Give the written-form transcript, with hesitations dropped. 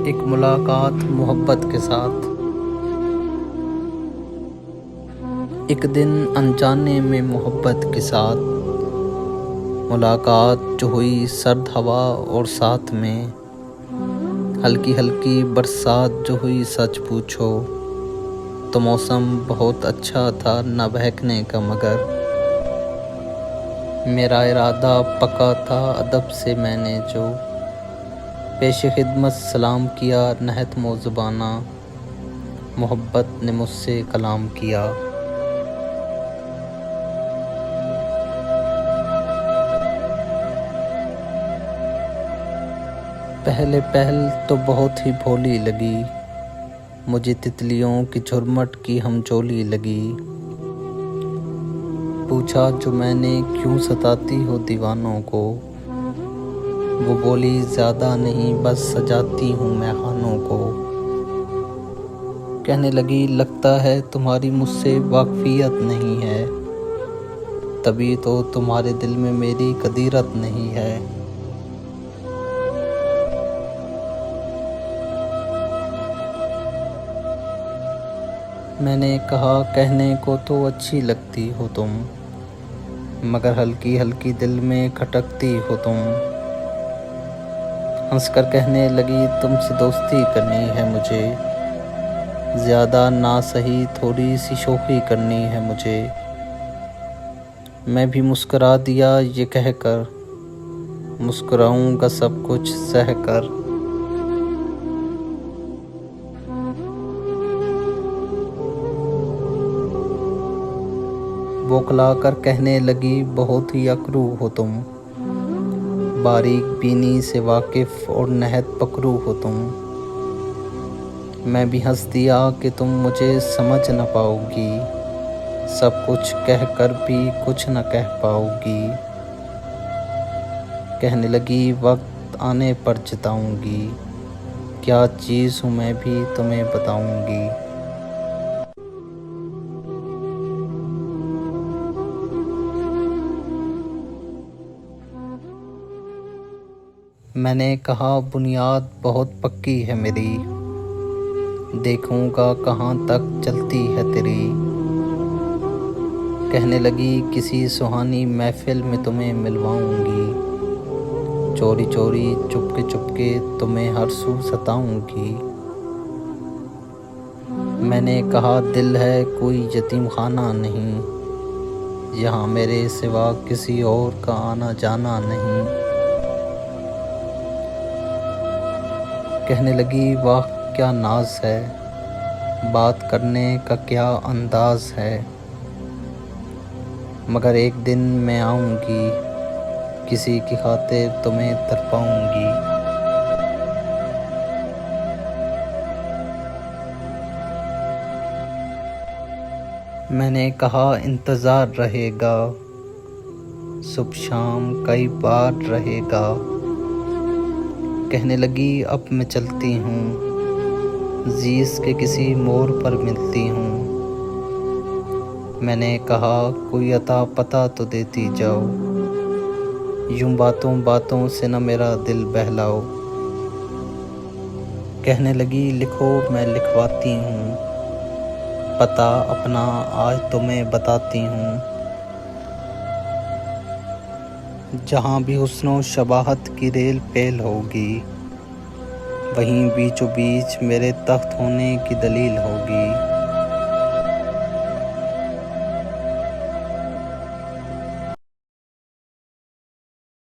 एक मुलाकात मोहब्बत के साथ। एक दिन अनजाने में मोहब्बत के साथ मुलाकात जो हुई सर्द हवा और साथ में हल्की हल्की बरसात जो हुई। सच पूछो तो मौसम बहुत अच्छा था न बहकने का, मगर मेरा इरादा पक्का था। अदब से मैंने जो पेश खिदमत सलाम किया, नहत मौज़ुबाना मोहब्बत ने मुझसे कलाम किया। पहले पहल तो बहुत ही भोली लगी, मुझे तितलियों की झुरमुट की हमचोली लगी। पूछा जो मैंने क्यों सताती हो दीवानों को, वो बोली ज़्यादा नहीं बस सजाती हूँ मैं खानों को। कहने लगी लगता है तुम्हारी मुझसे वाकफियत नहीं है, तभी तो तुम्हारे दिल में मेरी कदीरत नहीं है। मैंने कहा कहने को तो अच्छी लगती हो तुम, मगर हल्की हल्की दिल में खटकती हो तुम। हंसकर कहने लगी तुमसे दोस्ती करनी है मुझे, ज़्यादा ना सही थोड़ी सी शोखी करनी है मुझे। मैं भी मुस्कुरा दिया ये कहकर, मुस्कुराऊंगा सब कुछ सह कर। बौखला कर कहने लगी बहुत ही अकरू हो तुम, बारीक बीनी से वाकिफ़ और नहत पकड़ू हो तुम। मैं भी हंस दिया कि तुम मुझे समझ न पाओगी, सब कुछ कह कर भी कुछ न कह पाओगी। कहने लगी वक्त आने पर जताऊंगी, क्या चीज़ हूँ मैं भी तुम्हें बताऊंगी। मैंने कहा बुनियाद बहुत पक्की है मेरी, देखूंगा कहाँ तक चलती है तेरी। कहने लगी किसी सुहानी महफिल में तुम्हें मिलवाऊंगी, चोरी चोरी चुपके चुपके तुम्हें हर सू सताऊंगी। मैंने कहा दिल है कोई यतीम खाना नहीं, यहाँ मेरे सिवा किसी और का आना जाना नहीं। कहने लगी वाह क्या नाज है, बात करने का क्या अंदाज है, मगर एक दिन मैं आऊँगी, किसी की खातिर तुम्हें तड़पाऊँगी। मैंने कहा इंतज़ार रहेगा, सुबह शाम कई बार रहेगा। कहने लगी अब मैं चलती हूँ, जीस के किसी मोड़ पर मिलती हूँ। मैंने कहा कोई अता पता तो देती जाओ, यूं बातों बातों से न मेरा दिल बहलाओ। कहने लगी लिखो मैं लिखवाती हूँ, पता अपना आज तुम्हें बताती हूँ। जहाँ भी हुस्नो शबाहत की रेल पेल होगी, वहीं बीचों बीच मेरे तख्त होने की दलील होगी।